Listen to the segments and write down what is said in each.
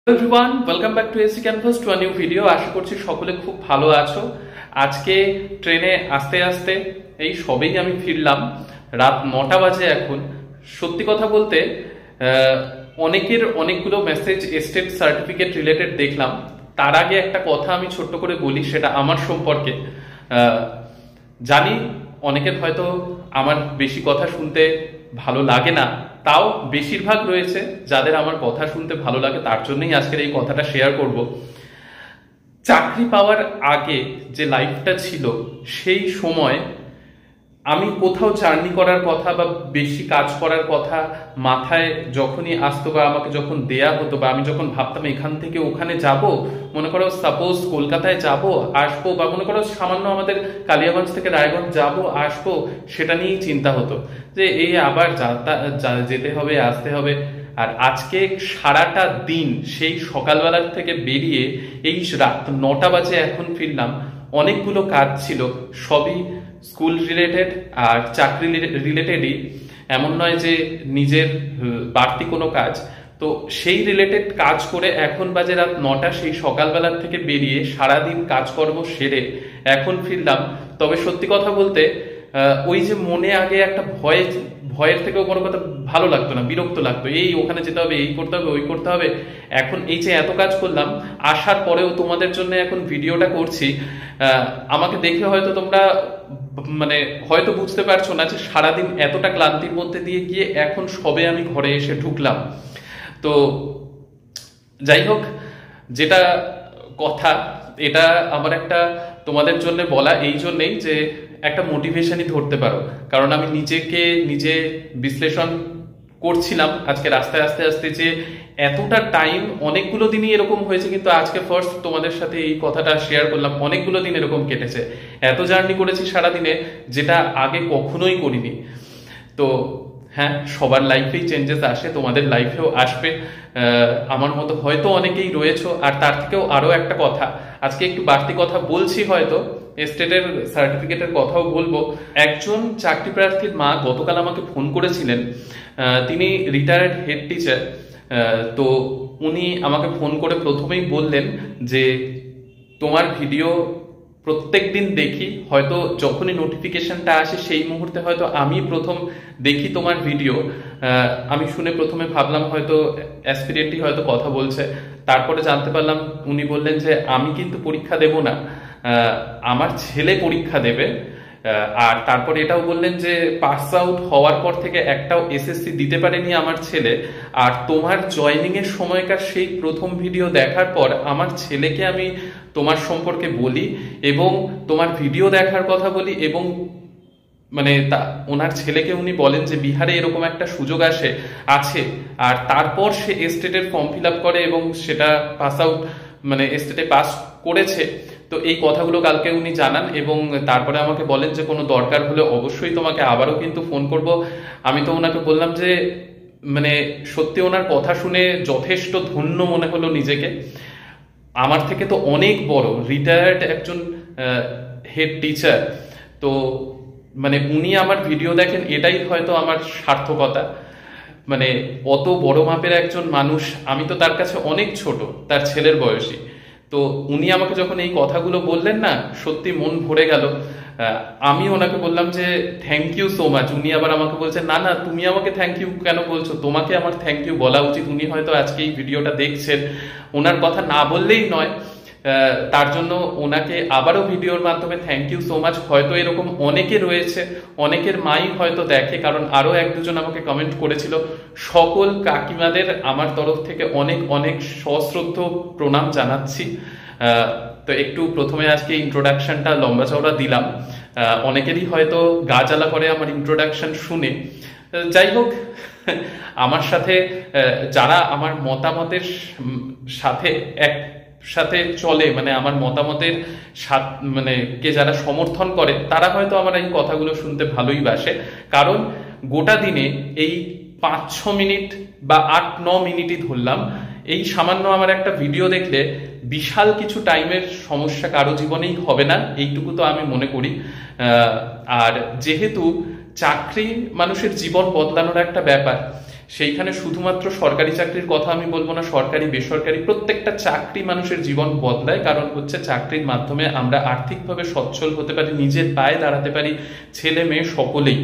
Everyone, welcome back to AC canvas to a new video. আশা করছি সকলে খুব ভালো আছো। আজকে ট্রেনে আস্তে আস্তে এই সবেই আমি ফিরলাম। রাত 9টা বাজে এখন। সত্যি কথা বলতে অনেকের অনেকগুলো মেসেজ এস্টেট সার্টিফিকেট রিলেটেড দেখলাম। তার আগে একটা কথা আমি ছোট্ট করে বলি, সেটা আমার সম্পর্কে। জানি অনেকের হয়তো আমার বেশি কথা শুনতে ভালো লাগে না, তাও বেশিরভাগ রয়েছে যাদের আমার কথা শুনতে ভালো লাগে। তার জন্যই আজকের এই কথাটা শেয়ার করব। চাকরি পাওয়ার আগে যে লাইফটা ছিল, সেই সময় আমি কোথাও জার্নি করার কথা বা বেশি কাজ করার কথা মাথায় যখনই আসতো বা আমাকে যখন দেয়া হতো বা আমি যখন ভাবতাম এখান থেকে ওখানে যাব, মনে করো সাপোজ কলকাতায় যাব আসবো, বা মনে করো সামান্য আমাদের কালিয়াগঞ্জ থেকে রায়গঞ্জ যাব আসবো, সেটা নিয়েই চিন্তা হতো যে এই আবার যেতে হবে আসতে হবে। আর আজকে সারাটা দিন সেই সকালবেলার থেকে বেরিয়ে এই রাত 9টা বাজে এখন ফিরলাম। অনেকগুলো কাজ ছিল, সবই স্কুল রিলেটেড আর চাকরি রিলেটেডই, এমন নয় যে নিজের বাড়তি কোনো কাজ। তো সেই রিলেটেড কাজ করে এখন বাজে রাত 9টা। সেই সকালবেলার থেকে বেরিয়ে সারাদিন কাজকর্ম সেরে এখন ফিরলাম। তবে সত্যি কথা বলতে ওই যে মনে আগে একটা ভয়ের থেকেও বড় কথা ভালো লাগতো না, বিরক্ত লাগতো, এই ওখানে যেতে হবে, এই করতে হবে, ওই করতে হবে। এখন এই যে এত কাজ করলাম, আসার পরেও তোমাদের জন্য এখন ভিডিওটা করছি। আমাকে দেখে হয়তো তোমরা হয়তো বুঝতে পারছো না যে সারাদিন এতটা ক্লান্তির মধ্যে দিয়ে গিয়ে এখন সবে আমি ঘরে এসে ঢুকলাম। তো যাই হোক, যেটা কথা, এটা আমার একটা তোমাদের জন্য বলা এই জন্যেই যে একটা মোটিভেশনই ধরতে পারো। কারণ আমি নিজে বিশ্লেষণ করছিলাম আজকে রাস্তায় আস্তে আস্তে যে এতটা টাইম অনেকগুলো দিনই এরকম হয়েছে, কিন্তু আজকে ফার্স্ট তোমাদের সাথে এই কথাটা শেয়ার করলাম। অনেকগুলো দিন এরকম কেটেছে, এত জার্নি করেছি সারাদিনে, যেটা আগে কখনোই করিনি। তো হ্যাঁ, সবার লাইফেই চেঞ্জেস আসে, তোমাদের লাইফেও আসবে। আমার মতো হয়তো অনেকেই রয়েছো। আর তার থেকেও আরো একটা কথা, আজকে একটু বাড়তি কথা বলছি, হয়তো এস্টেটের সার্টিফিকেটের কথাও বলবো। একজন চাকরি প্রার্থীর মা গতকাল আমাকে ফোন করেছিলেন। তিনি রিটায়ার্ড হেড টিচার। তো উনি আমাকে ফোন করে প্রথমেই বললেন যে তোমার ভিডিও প্রত্যেক দিন দেখি, হয়তো যখনই নোটিফিকেশনটা আসে সেই মুহূর্তে হয়তো আমি প্রথম দেখি তোমার ভিডিও। আমি শুনে প্রথমে ভাবলাম হয়তো অ্যাসপিরেন্টই হয়তো কথা বলছে। তারপরে জানতে পারলাম, উনি বললেন যে আমি কিন্তু পরীক্ষা দেব না, আমার ছেলে পরীক্ষা দেবে। আর তারপরে এটাও বললেন যে পাস আউট হওয়ার পর থেকে একটাও এসএসসি দিতে পারেনি আমার ছেলে। আর তোমার জয়নিং এর সময়কার সেই প্রথম ভিডিও দেখার পর আমার ছেলেকে আমি তোমার সম্পর্কে বলি এবং তোমার ভিডিও দেখার কথা বলি, এবং ওনার ছেলেকে উনি বলেন যে বিহারে এরকম একটা সুযোগ আছে। আর তারপর সে এস্টেটের ফর্ম ফিল আপ করে এবং সেটা পাস আউট এস্টেটে পাস করেছে। তো এই কথাগুলো কালকে উনি জানান এবং তারপরে আমাকে বলেন যে কোনো দরকার হলে অবশ্যই তোমাকে আবারও কিন্তু ফোন করব। আমি তো ওনাকে বললাম যে সত্যি ওনার কথা শুনে যথেষ্ট ধন্য মনে হলো নিজেকে। আমার থেকে তো অনেক বড় রিটায়ার্ড একজন হেড টিচার। তো উনি আমার ভিডিও দেখেন, এটাই হয়তো আমার সার্থকতা। অত বড় মাপের একজন মানুষ, আমি তো তার কাছে অনেক ছোট, তার ছেলের বয়সী। তো উনি আমাকে যখন এই কথাগুলো বললেন না, সত্যি মন ভরে গেল। আমি ওনাকে বললাম যে থ্যাংক ইউ সো মাচ। উনি আবার আমাকে বলছে না না, তুমি আমাকে থ্যাংক ইউ কেন বলছো, তোমাকে আমার থ্যাংক ইউ বলা উচিত। উনি হয়তো আজকে এই ভিডিওটা দেখছেন, ওনার কথা না বললেই নয়। তার জন্য ওনাকে আবারও ভিডিওর মাধ্যমে থ্যাংক ইউ সো মাচ। হয়তো এরকম অনেকে রয়েছে, অনেকের মাই হয়তো দেখে, কারণ আরো এক দুজন আমাকে কমেন্ট করেছিল। সকল কাকিমাদের আমার তরফ থেকে অনেক অনেক সশ্রদ্ধ প্রণাম জানাচ্ছি। তো একটু প্রথমে আজকে ইন্ট্রোডাকশনটা লম্বা চওড়া দিলাম, অনেকেরই হয়তো গা জ্বালা করে আমার ইন্ট্রোডাকশন শুনে। যাই হোক, আমার সাথে যারা আমার মতামতের সাথে একসাথে চলে, আমার মতামতের কে যারা সমর্থন করে, তারা হয়তো আমার এই কথাগুলো শুনতে ভালোই বাসে। কারণ গোটা দিনে এই 5-6 মিনিট বা 8-9 মিনিটই ধরলাম, এই সামান্য আমার একটা ভিডিও দেখলে বিশাল কিছু টাইমের সমস্যা কারো জীবনেই হবে না, এইটুকু তো আমি মনে করি। আর যেহেতু চাকরি মানুষের জীবন বদলানোর একটা ব্যাপার, সেইখানে শুধুমাত্র সরকারি চাকরির কথা আমি বলবো না, সরকারি বেসরকারি প্রত্যেকটা চাকরি মানুষের জীবন বদলায়। কারণ হচ্ছে চাকরির মাধ্যমে আমরা আর্থিকভাবে সচ্ছল হতে পারি, নিজের পায়ে দাঁড়াতে পারি, ছেলে মেয়ে সকলেই।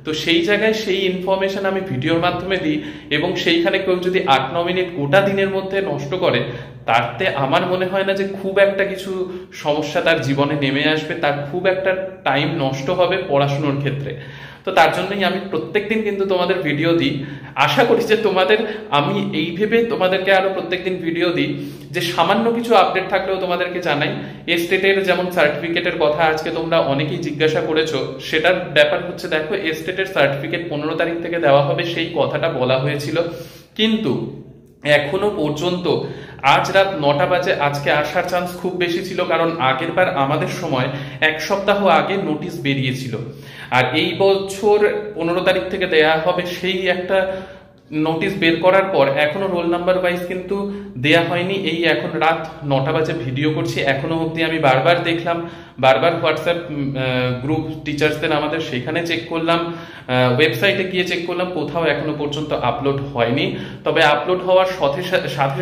তো সেই জায়গায় সেই ইনফরমেশন আমি ভিডিওর মাধ্যমে দিই, এবং সেইখানে কেউ যদি 8-9 মিনিট গোটা দিনের মধ্যে নষ্ট করে, তাতে আমার মনে হয় না যে খুব একটা কিছু সমস্যা তার জীবনে নেমে আসবে, তার খুব একটা টাইম নষ্ট হবে পড়াশুনোর ক্ষেত্রে। তো তার জন্যই আমি প্রত্যেকদিন কিন্তু তোমাদের ভিডিও দিই। আশা করি যে তোমাদের, আমি এই ভেবে তোমাদেরকে আরো প্রত্যেকদিন ভিডিও দিই যে সামান্য কিছু আপডেট থাকলেও তোমাদেরকে জানাই। এস্টেটের যেমন সার্টিফিকেটের কথা আজকে তোমরা অনেকেই জিজ্ঞাসা করেছো, সেটার ব্যাপার হচ্ছে দেখো, এস্টেটের সার্টিফিকেট 15 তারিখ থেকে দেওয়া হবে সেই কথাটা বলা হয়েছিল, কিন্তু এখনো পর্যন্ত আজ রাত 9টা বাজে আজকে আসার চান্স খুব বেশি ছিল, কারণ আগের বার আমাদের সময় 1 সপ্তাহ আগে নোটিশ বেরিয়েছিল। আর এই বছর 15 তারিখ থেকে দেয়া হবে সেই একটা নোটিশ বের করার পর এখনো রোল নাম্বার ওয়াইজ কিন্তু দেয়া হয়নি। এই এখন রাত 9টা বাজে ভিডিও করছি, এখনো অবধি আমি বারবার দেখলাম, বারবার হোয়াটসঅ্যাপ গ্রুপ টিচার্সদের আমাদের সেখানে চেক করলাম, ওয়েবসাইটে গিয়ে চেক করলাম, কোথাও এখনো পর্যন্ত আপলোড হয়নি। তবে আপলোড হওয়ার সাথে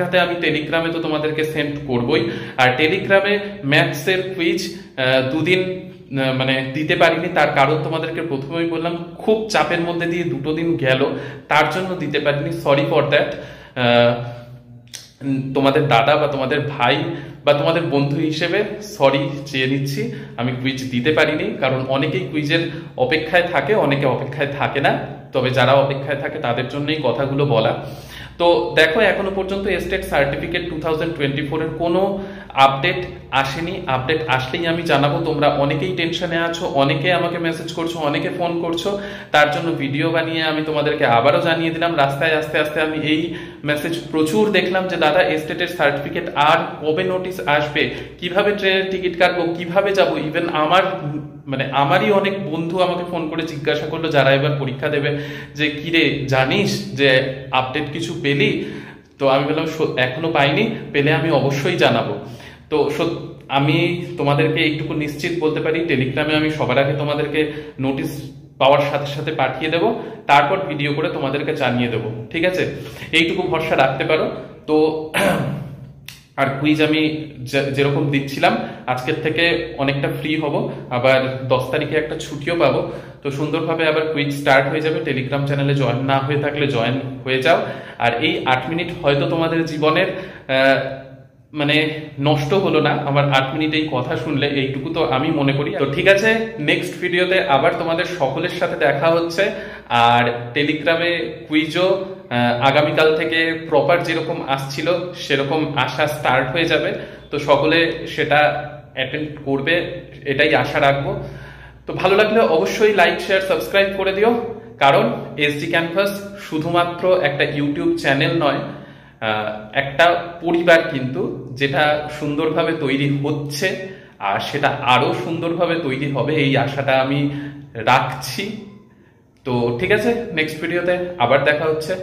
সাথে আমি টেলিগ্রামে তো তোমাদেরকে সেন্ড করবই। আর টেলিগ্রামে ম্যাথসের কুইজ 2 দিন মানে দিতে পারিনি, তার কারণ তোমাদেরকে প্রথমেই বললাম, খুব চাপের মধ্যে দিয়ে 2 দিন গেল, তার জন্য দিতে পারিনি, সরি ফর দ্যাট। তোমাদের দাদা বা তোমাদের ভাই বা তোমাদের বন্ধু হিসেবে সরি চেয়ে নিচ্ছি, আমি কুইজ দিতে পারিনি, কারণ অনেকেই কুইজের অপেক্ষায় থাকে, অনেকে অপেক্ষায় থাকে না। তবে যারা অপেক্ষায় থাকে তাদের জন্যই কথাগুলো বলা। তো দেখো, এখনো পর্যন্ত এস্টেট সার্টিফিকেট 2024 এর কোনো আপডেট আসেনি। আপডেট আসলেই আমি জানাবো। তোমরা অনেকেই টেনশনে আছো, অনেকে আমাকে মেসেজ করছো, অনেকে ফোন করছো, তার জন্য ভিডিও বানিয়ে আমি তোমাদেরকে আবারও জানিয়ে দিলাম। রাস্তায় আস্তে আস্তে আমি এই মেসেজ প্রচুর দেখলাম যে দাদা এস্টেটের সার্টিফিকেট আর কবে নোটিশ আসবে, কিভাবে ট্রেনের টিকিট কাটবো, কিভাবে যাব। ইভেন আমারই অনেক বন্ধু আমাকে ফোন করে জিজ্ঞাসা করলো যারা এবার পরীক্ষা দেবে, যে কিরে জানিস যে আপডেট কিছু পেলি? তো আমি বললাম এখনো পাইনি, পেলে আমি অবশ্যই জানাবো। তো আমি তোমাদেরকে এইটুকু নিশ্চিত বলতে পারি, টেলিগ্রামে আমি সবার আগে তোমাদেরকে নোটিশ পাওয়ার সাথে সাথে পাঠিয়ে দেব, তারপর ভিডিও করে তোমাদেরকে জানিয়ে দেবো, ঠিক আছে? এইটুকু ভরসা রাখতে পারো। তো আর কুইজ আমি যেরকম দিচ্ছিলাম, আজকের থেকে অনেকটা ফ্রি হব, আবার 10 তারিখে একটা ছুটিও পাবো। তো সুন্দরভাবে আবার কুইজ স্টার্ট হয়ে যাবে। টেলিগ্রাম চ্যানেলে জয়েন না হয়ে থাকলে জয়েন হয়ে যাও। আর এই 8 মিনিট হয়তো তোমাদের জীবনের নষ্ট হলো না আমার 8 মিনিট এই কথা শুনলে, এইটুকু তো আমি মনে করি। তো ঠিক আছে, নেক্সট ভিডিওতে আবার তোমাদের সকলের সাথে দেখা হচ্ছে। আর টেলিগ্রামে কুইজও আগামীকাল থেকে প্রপার যেরকম আসছিল সেরকম আসা স্টার্ট হয়ে যাবে। তো সকলে সেটা অ্যাটেন্ড করবে, এটাই আশা রাখবো। তো ভালো লাগলে অবশ্যই লাইক, শেয়ার, সাবস্ক্রাইব করে দিও, কারণ এসডি ক্যানভাস শুধুমাত্র একটা ইউটিউব চ্যানেল নয়, একটা পরিবার কিন্তু, যেটা সুন্দরভাবে তৈরি হচ্ছে, আর সেটা আরো সুন্দরভাবে তৈরি হবে এই আশাটা আমি রাখছি। তো ঠিক আছে, নেক্সট ভিডিওতে আবার দেখা হচ্ছে।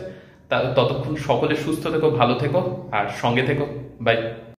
ততক্ষণ সকলে সুস্থ থেকো, ভালো থেকো, আর সঙ্গে থেকো। বাই।